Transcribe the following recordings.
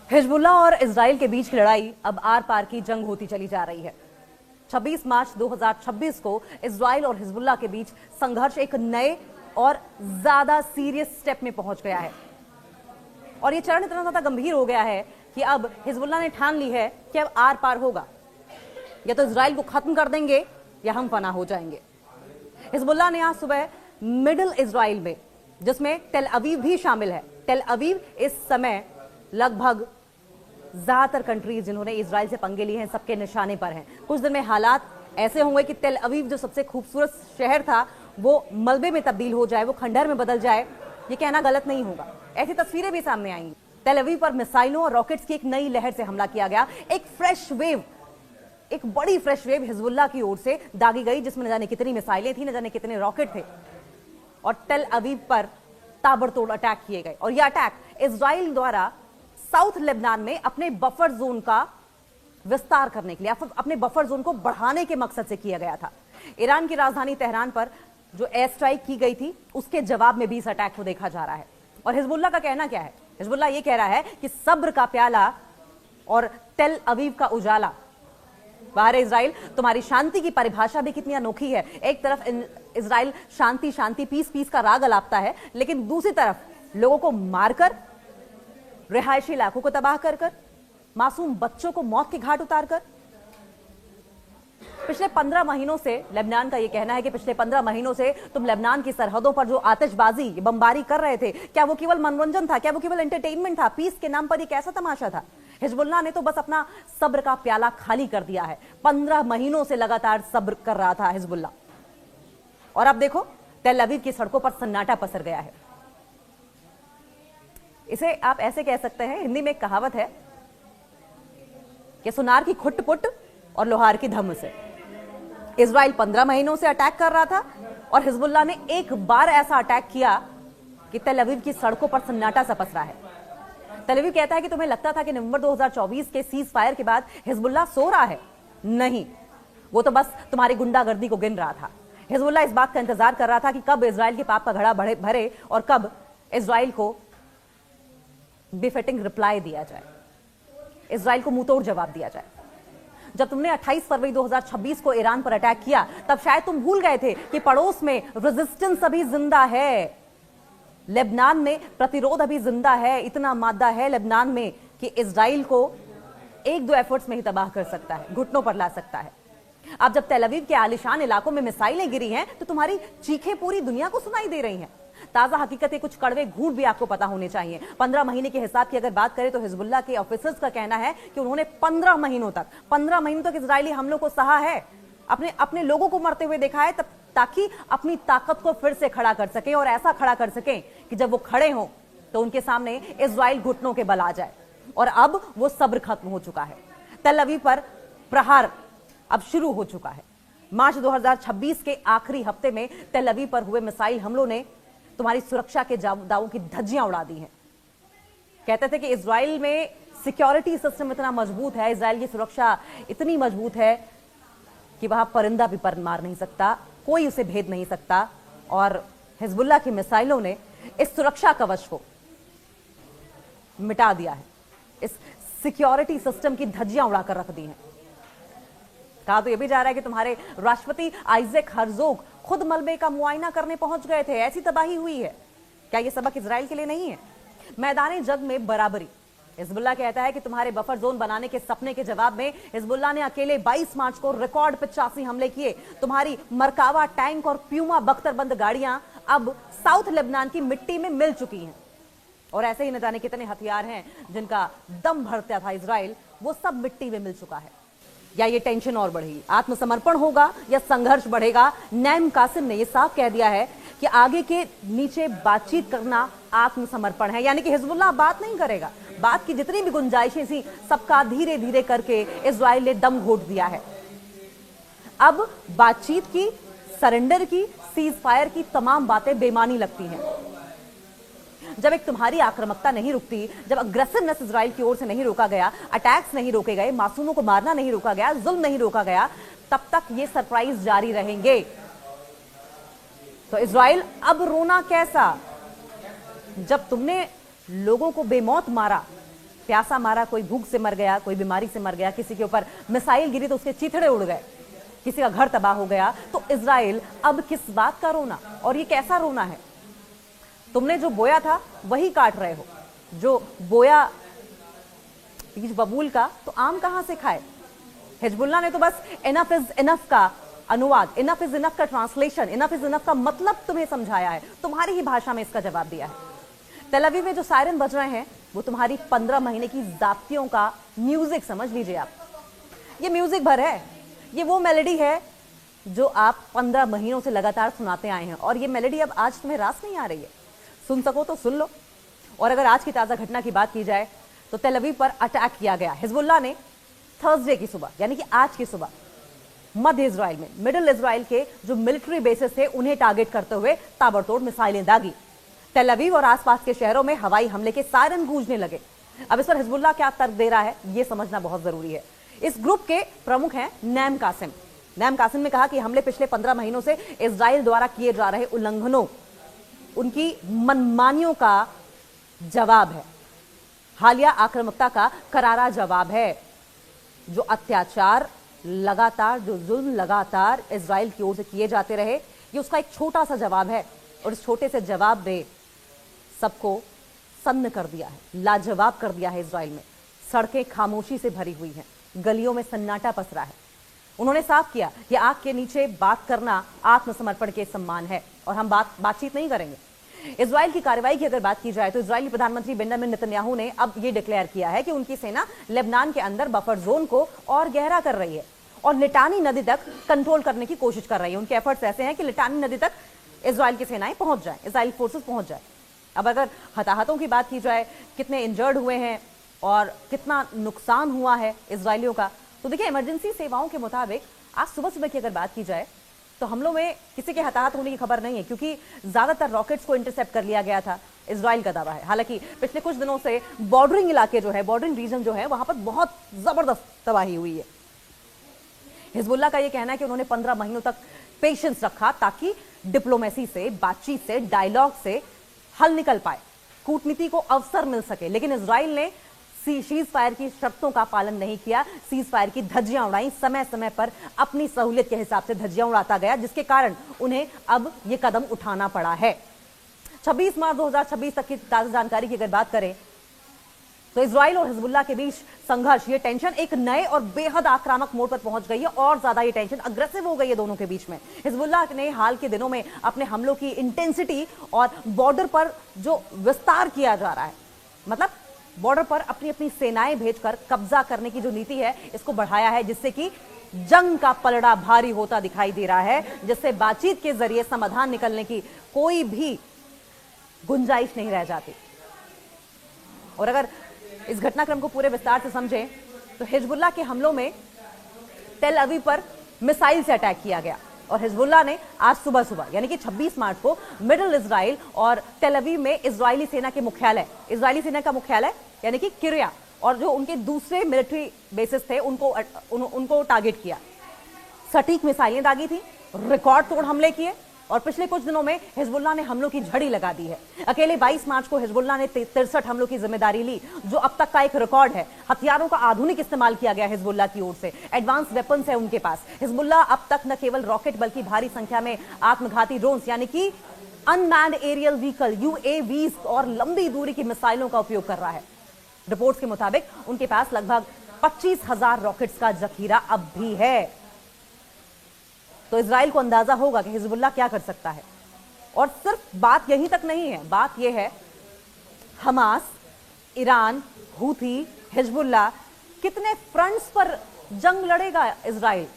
Hezbollah और Israel के बीच की लड़ाई अब आर पार की जंग होती चली जा रही है। 26 मार्च 2026 को इजराइल और हिजबुल्लाह के बीच संघर्ष एक नए और ज्यादा सीरियस स्टेप में पहुंच गया है और ये चरण इतना ज्यादा गंभीर हो गया है कि अब हिजबुल्लाह ने ठान ली है कि अब आर पार होगा, या तो इजराइल को खत्म कर देंगे या हम फना हो जाएंगे। हिजबुल्लाह ने आज सुबह मिडिल इजराइल में, जिसमें टेल अवीव भी शामिल है, टेल अवीव इस समय लगभग ज्यादातर कंट्रीज जिन्होंने इजराइल से पंगे लिए हैं सबके निशाने पर हैं। कुछ दिन में हालात ऐसे होंगे कि टेल अवीव जो सबसे खूबसूरत शहर था वो मलबे में तब्दील हो जाए, वो खंडहर में बदल जाए। ये कहना गलत नहीं होगा, ऐसी तस्वीरें भी सामने आएंगी। टेल अवीव पर मिसाइलों और रॉकेट्स की एक नई लहर से हमला किया गया। एक फ्रेश वेव, एक बड़ी फ्रेश वेव हिजबुल्लाह की ओर से दागी गई, जिसमें न जाने कितनी मिसाइलें थी, न जाने कितने रॉकेट थे, और टेल अवीव पर ताबड़तोड़ अटैक किए गए। और यह अटैक इजराइल द्वारा साउथ लेबनान में अपने बफर जोन का विस्तार करने के लिए, अपने बफर जोन को बढ़ाने के मकसद से किया गया था। ईरान की राजधानी तेहरान पर जो एयर स्ट्राइक की गई थी उसके जवाब में भी इस अटैक को देखा जा रहा है। और हिजबुल्लाह का कहना क्या है? हिजबुल्लाह यह कह रहा है कि सब्र का प्याला और टेल अवीव का उजाला। बाहर इजराइल, तुम्हारी शांति की परिभाषा भी कितनी अनोखी है। एक तरफ इजराइल शांति शांति पीस पीस का राग अलापता है, लेकिन दूसरी तरफ लोगों को मारकर, रिहायशी इलाकों को तबाह कर कर, मासूम बच्चों को मौत के घाट उतारकर। पिछले 15 महीनों से लेबनान का यह कहना है कि पिछले 15 महीनों से तुम लेबनान की सरहदों पर जो आतिशबाजी, बमबारी कर रहे थे, क्या वो केवल मनोरंजन था? क्या वो केवल एंटरटेनमेंट था? पीस के नाम पर यह कैसा तमाशा था? हिजबुल्लाह ने तो बस अपना सब्र का प्याला खाली कर दिया है। 15 महीनों से लगातार सब्र कर रहा था हिजबुल्लाह, और अब देखो टेल अवीव की सड़कों पर सन्नाटा पसर गया है। इसे आप ऐसे कह सकते हैं, हिंदी में एक कहावत है कि सुनार की खुट पुट और लोहार की धम से। इजराइल 15 महीनों से अटैक कर रहा था और हिजबुल्लाह ने एक बार ऐसा अटैक किया कि टेल अवीव की सड़कों पर सन्नाटा सा पसरा है। टेल अवीव कहता है कि तुम्हें लगता था कि नवंबर 2024 के सीज फायर के बाद हिजबुल्लाह सो रहा है। नहीं, वो तो बस तुम्हारी गुंडागर्दी को गिन रहा था। हिजबुल्लाह इस बात का इंतजार कर रहा था कि कब इजराइल के पाप का घड़ा भरे और कब इजराइल को बेफिटिंग रिप्लाई दिया जाए, इजराइल को मुंहतोड़ जवाब दिया जाए। जब तुमने 28 फरवरी 2026 को ईरान पर अटैक किया, तब शायद तुम भूल गए थे कि पड़ोस में रेजिस्टेंस अभी जिंदा है, लेबनान में प्रतिरोध अभी जिंदा है। इतना मादा है लेबनान में कि इजराइल को एक दो एफर्ट्स में ही तबाह कर सकता है, घुटनों पर ला सकता है। अब जब टेल अवीव के आलिशान इलाकों में मिसाइलें गिरी हैं, तो तुम्हारी चीखें पूरी दुनिया को सुनाई दे रही हैं। ताजा हकीकतें, कुछ कड़वे घूंट भी आपको पता होने चाहिए। 15 महीने के हिसाब की अगर बात करें तो हिजबुल्लाह के ऑफिसर्स का कहना है कि उन्होंने 15 महीनों तक इजरायली हमलों को सहा है, अपने लोगों को मरते हुए देखा है, तब ताकि अपनी ताकत को फिर से खड़ा कर सके, और ऐसा खड़ा कर सके कि जब वो खड़े हों तो उनके सामने इजराइल घुटनों के बल आ जाए। और अब वो सब्र खत्म हो चुका है। टेल अवीव पर प्रहार अब शुरू हो चुका है। मार्च 2026 के आखिरी हफ्ते में टेल अवीव पर हुए मिसाइल हमलों ने तुम्हारी सुरक्षा के दावों की धज्जियां उड़ा दी हैं। कहते थे कि इजराइल में सिक्योरिटी सिस्टम इतना मजबूत है, इजराइल की सुरक्षा इतनी मजबूत है कि वहां परिंदा भी पर मार नहीं सकता, कोई उसे भेद नहीं सकता। और हिजबुल्लाह की मिसाइलों ने इस सुरक्षा कवच को मिटा दिया है, इस सिक्योरिटी सिस्टम की धज्जियां उड़ाकर रख दी हैं। कहा तो यह भी जा रहा है कि तुम्हारे राष्ट्रपति आइजैक हर्जोग खुद मलबे का मुआयना करने पहुंच गए थे। ऐसी तबाही हुई है। क्या यह सबक इजराइल के लिए नहीं है? मैदानी जंग में बराबरी। हिजबुल्लाह कहता है कि तुम्हारे बफर जोन बनाने के सपने के जवाब में हिजबुल्लाह ने अकेले 22 मार्च को रिकॉर्ड 85 हमले किए। तुम्हारी मरकावा टैंक और प्यूमा बख्तरबंद गाड़ियां अब साउथ लेबनान की मिट्टी में मिल चुकी हैं। और ऐसे ही न जाने कितने हथियार हैं जिनका दम भरता था इजराइल, वो सब मिट्टी में मिल चुका है। या ये टेंशन और बढ़ेगी? आत्मसमर्पण होगा या संघर्ष बढ़ेगा? नईम कासिम ने यह साफ कह दिया है कि आगे के नीचे बातचीत करना आत्मसमर्पण है, यानी कि हिजबुल्लाह बात नहीं करेगा। बात की जितनी भी गुंजाइशें थी सबका धीरे धीरे करके इजराइल ने दम घोट दिया है। अब बातचीत की, सरेंडर की, सीज फायर की तमाम बातें बेमानी लगती हैं। जब एक तुम्हारी आक्रामकता नहीं रुकती, जब अग्रेसिवनेस इजराइल की ओर से नहीं रोका गया, अटैक्स नहीं रोके गए, मासूमों को मारना नहीं रोका गया, जुल्म नहीं रोका गया, तब तक ये सरप्राइज जारी रहेंगे। तो इजराइल अब रोना कैसा? जब तुमने लोगों को बेमौत मारा, प्यासा मारा, कोई भूख से मर गया, कोई बीमारी से मर गया, किसी के ऊपर मिसाइल गिरी तो उसके चीथड़े उड़ गए, किसी का घर तबाह हो गया। तो इजराइल अब किस बात का रोना, और ये कैसा रोना है? तुमने जो बोया था वही काट रहे हो। जो बोया बीज बबूल का, तो आम कहां से खाए? हिजबुल्लाह ने तो बस इनफ इज इनफ का अनुवाद, इनफ इज इनफ का ट्रांसलेशन, इनफ इज इनफ का मतलब तुम्हें समझाया है, तुम्हारी ही भाषा में इसका जवाब दिया है। तेल अवीव में जो सायरन बज रहे हैं वो तुम्हारी 15 महीने की जाप्तियों का म्यूजिक समझ लीजिए आप। ये म्यूजिक भर है, ये वो मेलोडी है जो आप 15 महीनों से लगातार सुनाते आए हैं, और ये मेलोडी अब आज तुम्हें रास नहीं आ रही है। सुन सको तो सुन लो। और अगर आज की ताजा घटना की बात की जाए तो तेल अवीव पर अटैक किया गया। हिजबुल्लाह ने थर्सडे की सुबह, यानी कि आज की सुबह, मध्य इजराइल में, मिडिल इजराइल के जो मिलिट्री बेसेस थे उन्हें टारगेट करते हुए ताबड़तोड़ मिसाइलें दागी। तेल अवीव और आसपास के शहरों में हवाई हमले के सायरन गूंजने लगे। अब इस पर हिजबुल्लाह क्या तर्क दे रहा है यह समझना बहुत जरूरी है। इस ग्रुप के प्रमुख हैं नैम कासिम। नैम कासिम ने कहा कि हमले पिछले 15 महीनों से इजराइल द्वारा किए जा रहे उल्लंघनों, उनकी मनमानियों का जवाब है, हालिया आक्रामकता का करारा जवाब है। जो अत्याचार लगातार, जो जुल्म लगातार इजराइल की ओर से किए जाते रहे, ये उसका एक छोटा सा जवाब है, और इस छोटे से जवाब में सबको सन्न कर दिया है, लाजवाब कर दिया है। इजराइल में सड़कें खामोशी से भरी हुई हैं, गलियों में सन्नाटा पसरा है। उन्होंने साफ किया कि आग के नीचे बात करना आत्मसमर्पण के सम्मान है, और हम बातचीत नहीं करेंगे। इजराइल की कार्रवाई की अगर बात की जाए तो इजरायली प्रधानमंत्री बेंजामिन नेतन्याहू ने अब यह डिक्लेयर किया है कि उनकी सेना लेबनान के अंदर बफर जोन को और गहरा कर रही है और लिटानी नदी तक कंट्रोल करने की कोशिश कर रही है। उनके एफर्ट्स ऐसे हैं कि लिटानी नदी तक इजराइल की सेनाएं पहुंच जाए, इजराइल फोर्सेस पहुंच जाए। अब अगर हताहतों की बात की जाए, कितने इंजर्ड हुए हैं और कितना नुकसान हुआ है इजरायलियों का, तो देखिए इमरजेंसी सेवाओं के मुताबिक आज सुबह सुबह की अगर बात की जाए तो हमलों में किसी के हताहत होने की खबर नहीं है, क्योंकि ज्यादातर रॉकेट्स को इंटरसेप्ट कर लिया गया था, इजराइल का दावा है। हालांकि पिछले कुछ दिनों से बॉर्डरिंग इलाके जो है, बॉर्डरिंग रीजन जो है, वहां पर बहुत जबरदस्त तबाही हुई है। हिजबुल्लाह का यह कहना है कि उन्होंने 15 महीनों तक पेशेंस रखा ताकि डिप्लोमेसी से, बातचीत से, डायलॉग से हल निकल पाए, कूटनीति को अवसर मिल सके। लेकिन इजराइल ने सीज फायर की शर्तों का पालन नहीं किया, सीज फायर की धज्जियां उड़ाई, समय समय पर अपनी सहूलियत के हिसाब से धज्जियां उड़ाता गया, जिसके कारण उन्हें अब यह कदम उठाना पड़ा है। 26 मार्च 2026 तक की ताजा जानकारी की अगर बात करें तो इजराइल और हिजबुल्लाह के बीच संघर्ष, ये टेंशन एक नए और बेहद आक्रामक मोड़ पर पहुंच गई है, और ज्यादा ये टेंशन अग्रेसिव हो गई है दोनों के बीच में। हिजबुल्लाह ने हाल के दिनों में अपने हमलों की इंटेंसिटी और बॉर्डर पर जो विस्तार किया जा रहा है, मतलब बॉर्डर पर अपनी अपनी सेनाएं भेजकर कब्जा करने की जो नीति है, इसको बढ़ाया है, जिससे कि जंग का पलड़ा भारी होता दिखाई दे रहा है, जिससे बातचीत के जरिए समाधान निकलने की कोई भी गुंजाइश नहीं रह जाती। और अगर इस घटनाक्रम को पूरे विस्तार से समझें तो हिजबुल्लाह के हमलों में तेल अवीव पर मिसाइल से अटैक किया गया, और हिजबुल्लाह ने आज सुबह सुबह यानी कि 26 मार्च को मिडिल इजराइल और तेल अवीव में इजरायली सेना के मुख्यालय, इजरायली सेना का मुख्यालय यानी कि किरिया, और जो उनके दूसरे मिलिट्री बेसिस थे उनको टारगेट किया। सटीक मिसाइलें दागी थी, रिकॉर्ड तोड़ हमले किए, और पिछले कुछ दिनों में हिजबुल्लाह ने हमलों की झड़ी लगा दी है। अकेले 22 मार्च को हिजबुल्लाह ने 63 हमलों की जिम्मेदारी ली, जो अब तक का एक रिकॉर्ड है। हथियारों का आधुनिक इस्तेमाल किया गया हिजबुल्लाह की ओर से, एडवांस वेपन्स है उनके पास। हिजबुल्लाह अब तक न केवल रॉकेट बल्कि भारी संख्या में आत्मघाती ड्रोन्स यानी कि अनमैन्ड एरियल व्हीकल यूएवीज और लंबी दूरी की मिसाइलों का उपयोग कर रहा है। रिपोर्ट्स के मुताबिक उनके पास लगभग 25,000 रॉकेट्स का जखीरा अब भी है। तो इजराइल को अंदाजा होगा कि हिजबुल्लाह क्या कर सकता है। और सिर्फ बात यहीं तक नहीं है, बात यह है हमास, ईरान, हूथी, हिजबुल्लाह, कितने फ्रंट्स पर जंग लड़ेगा इजराइल,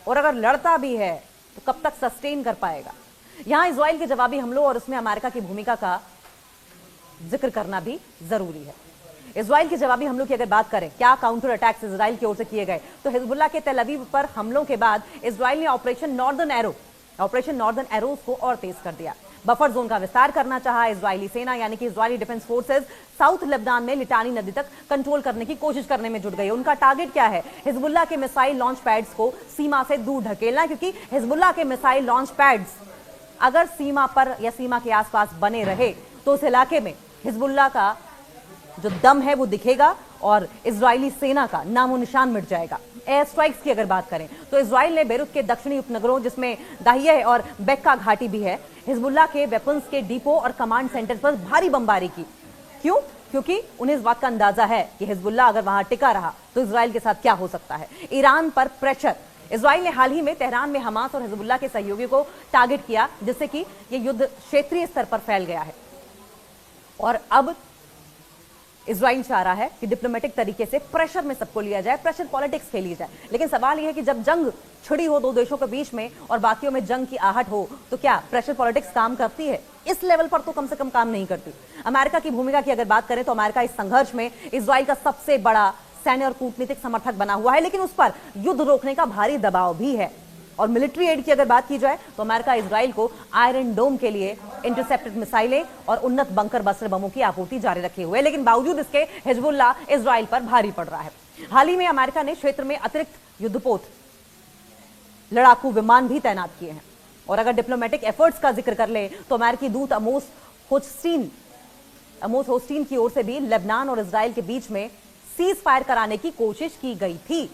और अगर लड़ता भी है तो कब तक सस्टेन कर पाएगा। यहां इजराइल के जवाबी हमलों और उसमें अमेरिका की भूमिका का जिक्र करना भी जरूरी है। इजराइल के जवाबी हमलों की अगर बात करें, क्या काउंटर अटैक्स इजराइल की ओर से किए गए, तो हिजबुल्लाह के तेल अवीव पर हमलों के बाद इजराइल ने ऑपरेशन नॉर्दर्न एरो को और तेज कर दिया। बफर जोन का विस्तार करना चाहा इजरायली सेना यानी कि Israeli defence forces south Lebanon में लिटानी नदी तक कंट्रोल करने की कोशिश करने में जुट गई। उनका टारगेट क्या है? हिजबुल्लाह के मिसाइल लॉन्च पैड्स को सीमा से दूर ढकेलना, क्योंकि हिजबुल्लाह के मिसाइल लॉन्च पैड्स अगर सीमा पर या सीमा के आसपास बने रहे तो उस इलाके में हिजबुल्लाह का जो दम है वो दिखेगा और इजरायली सेना का नामो निशान मिट जाएगा। एयर स्ट्राइक्स की अगर बात करें तो इजराइल ने बेरूत के दक्षिणी उपनगरों जिसमें दाहिया और बेक्का घाटी भी है, हिजबुल्लाह के वेपन्स के डिपो और कमांड सेंटर पर भारी बमबारी की। क्यों? क्योंकि उन्हें इस बात का अंदाजा है कि हिजबुल्लाह अगर वहां टिका रहा तो इजराइल के साथ क्या हो सकता है। ईरान पर प्रेशर। इजराइल ने हाल ही में तेहरान में हमास और हिजबुल्लाह के सहयोगियों को टारगेट किया, जिससे कि यह युद्ध क्षेत्रीय स्तर पर फैल गया है और अब इजराइल चाह रहा है कि डिप्लोमेटिक तरीके से प्रेशर में सबको लिया जाए, प्रेशर पॉलिटिक्स खेली जाए। लेकिन सवाल यह है कि जब जंग छिड़ी हो दो देशों के बीच में और बाकियों में जंग की आहट हो तो क्या प्रेशर पॉलिटिक्स काम करती है? इस लेवल पर तो कम से कम काम नहीं करती। अमेरिका की भूमिका की अगर बात करें तो अमेरिका इस संघर्ष में इजराइल का सबसे बड़ा सैन्य और कूटनीतिक समर्थक बना हुआ है, लेकिन उस पर युद्ध रोकने का भारी दबाव भी है। और मिलिट्री एड की अगर बात की जाए तो अमेरिका इजराइल को आयरन डोम के लिए इंटरसेप्टेड मिसाइलें और उन्नत बंकर बस्टर बमों की आपूर्ति जारी रखे हुए, लेकिन बावजूद इसके हिजबुल्लाह इजराइल पर भारी पड़ रहा है। हाल ही में अमेरिका ने क्षेत्र में अतिरिक्त युद्धपोत लड़ाकू विमान भी तैनात किए हैं। और अगर डिप्लोमेटिक एफर्ट्स का जिक्र कर ले तो अमेरिकी दूत अमोस होस्टीन की ओर से भी लेबनान और इजराइल के बीच में सीज फायर कराने की कोशिश की गई थी।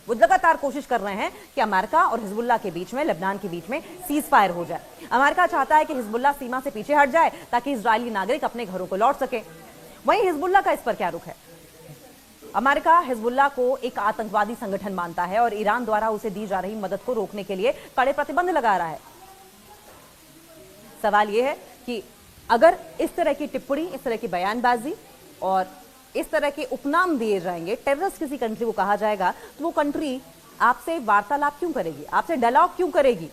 वो लगातार कोशिश कर रहे हैं कि अमेरिका और हिजबुल्लाह के बीच में, लेबनान के बीच में सीज फायर हो जाए। अमेरिका चाहता है कि हिजबुल्लाह सीमा से पीछे हट जाए ताकि इजरायली नागरिक अपने घरों को लौट सके। वहीं हिजबुल्लाह का इस पर क्या रुख है? अमेरिका हिजबुल्लाह को एक आतंकवादी संगठन मानता है और ईरान द्वारा उसे दी जा रही मदद को रोकने के लिए कड़े प्रतिबंध लगा रहा है। सवाल यह है कि अगर इस तरह की टिप्पणी, इस तरह की बयानबाजी और इस तरह के उपनाम दिए जाएंगे, टेररिस्ट किसी कंट्री को कहा जाएगा, तो वो कंट्री आपसे वार्तालाप क्यों करेगी? आपसे डायलॉग क्यों करेगी?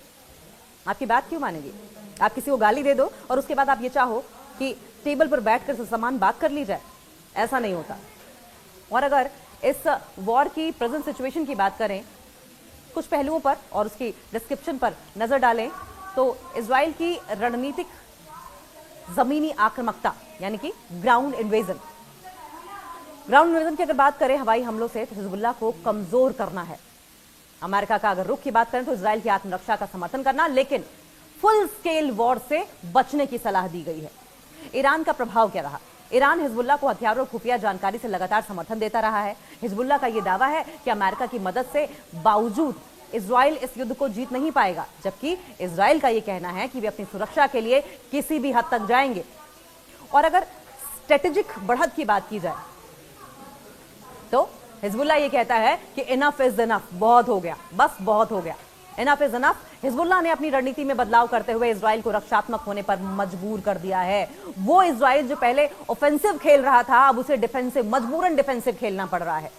आपकी बात क्यों मानेगी? आप किसी को गाली दे दो और उसके बाद आप ये चाहो कि टेबल पर बैठकर समान बात कर ली जाए, ऐसा नहीं होता। और अगर इस वॉर की प्रेजेंट सिचुएशन की बात करें, कुछ पहलुओं पर और उसकी डिस्क्रिप्शन पर नजर डालें तो इजराइल की रणनीतिक जमीनी आक्रामकता यानी कि ग्राउंड इन्वेजन की अगर बात करें हवाई हमलों से, तो हिजबुल्लाह को कमजोर करना है। अमेरिका का अगर रुख की बात करें तो इजराइल की आत्मरक्षा का समर्थन करना, लेकिन फुल स्केल वॉर से बचने की सलाह दी गई है। ईरान का प्रभाव क्या रहा? ईरान हिजबुल्लाह को हथियारों और खुफिया जानकारी से लगातार समर्थन देता रहा है। हिजबुल्लाह का यह दावा है कि अमेरिका की मदद से बावजूद इजराइल इस युद्ध को जीत नहीं पाएगा, जबकि इजराइल का यह कहना है कि वे अपनी सुरक्षा के लिए किसी भी हद तक जाएंगे। और अगर स्ट्रेटेजिक बढ़त की बात की जाए तो हिजबुल्लाह ये कहता है कि इनफ इज इनफ, बहुत हो गया, बस बहुत हो गया, इनफ इज इनफ। हिजबुल्लाह ने अपनी रणनीति में बदलाव करते हुए इजराइल को रक्षात्मक होने पर मजबूर कर दिया है। वो इजराइल जो पहले ऑफेंसिव खेल रहा था, अब उसे डिफेंसिव, मजबूरन डिफेंसिव खेलना पड़ रहा है।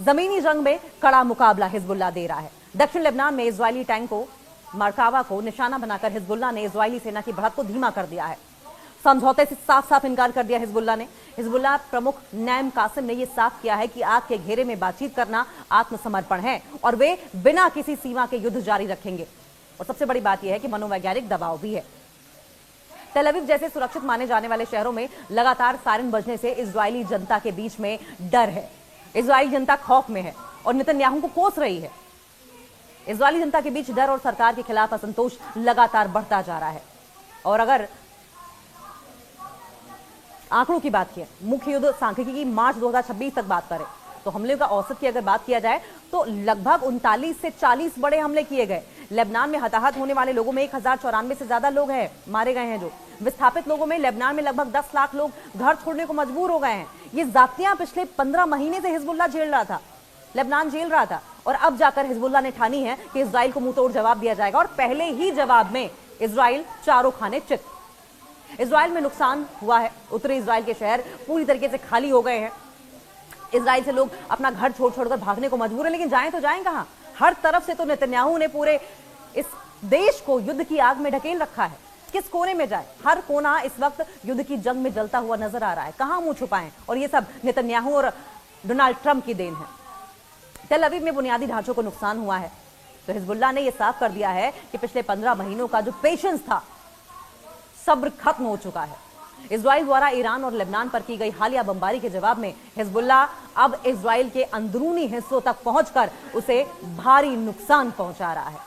जमीनी जंग में कड़ा मुकाबला हिजबुल्लाह दे रहा है। दक्षिण लेबनान में इजरायली टैंक को मरकावा को निशाना बनाकर हिजबुल्लाह ने इजरायली सेना की बढ़त को धीमा कर दिया है। समझौते से साफ साफ इनकार कर दिया हिजबुल्लाह ने। हिजबुल्लाह प्रमुख नैम कासिम ने यह साफ किया है कि आग के घेरे में बातचीत करना आत्मसमर्पण है और वे बिना किसी सीमा के युद्ध जारी रखेंगे। और सबसे बड़ी बात यह है कि मनोवैज्ञानिक दबाव भी है। तेल अवीव जैसे सुरक्षित माने जाने वाले शहरों में लगातार सायरन बजने से इजरायली जनता के बीच में डर है। इजरायली जनता खौफ में है और नेतन्याहू को कोस रही है। इजरायली जनता के बीच डर और सरकार के खिलाफ असंतोष लगातार बढ़ता जा रहा है। और अगर आंकड़ों की बात की, मुख्य युद्ध सांख्यिकी की मार्च 2026 तक बात करें तो हमले का औसत की अगर बात किया जाए तो लगभग 39 से 40 बड़े हमले किए गए। लेबनान में हताहत होने वाले लोगों में 1094 से ज्यादा लोग हैं मारे गए हैं। जो विस्थापित लोगों में लेबनान में लगभग 10 लाख लोग घर छोड़ने को मजबूर हो गए हैं। ये जातियां पिछले 15 महीने से हिजबुल्लाह झेल रहा था, लेबनान झेल रहा था, और अब जाकर हिजबुल्लाह ने ठानी है कि इजराइल को मुंह तोड़ जवाब दिया जाएगा। और पहले ही जवाब में इजराइल चारों खाने चित। इजराइल में नुकसान हुआ है। उत्तरी इजराइल के शहर पूरी तरीके से खाली हो गए हैं। इजराइल से लोग अपना घर छोड़ छोड़कर भागने को मजबूर है, लेकिन जाएं तो जाएं कहां? हर तरफ से तो नेतन्याहू ने पूरे इस देश को युद्ध की आग में ढकेल रखा है। किस कोने में जाए? हर कोना इस वक्त युद्ध की जंग में जलता हुआ नजर आ रहा है। कहां मुंह छुपाएं? और ये सब नेतन्याहू और डोनाल्ड ट्रंप की देन है। तेल अवीव में बुनियादी ढांचों को नुकसान हुआ है तो हिजबुल्लाह ने यह साफ कर दिया है कि पिछले 15 महीनों का जो पेशेंस था, सब्र खत्म हो चुका है। इजराइल द्वारा ईरान और लेबनान पर की गई हालिया बमबारी के जवाब में हिजबुल्लाह अब इजराइल के अंदरूनी हिस्सों तक पहुंचकर उसे भारी नुकसान पहुंचा रहा है।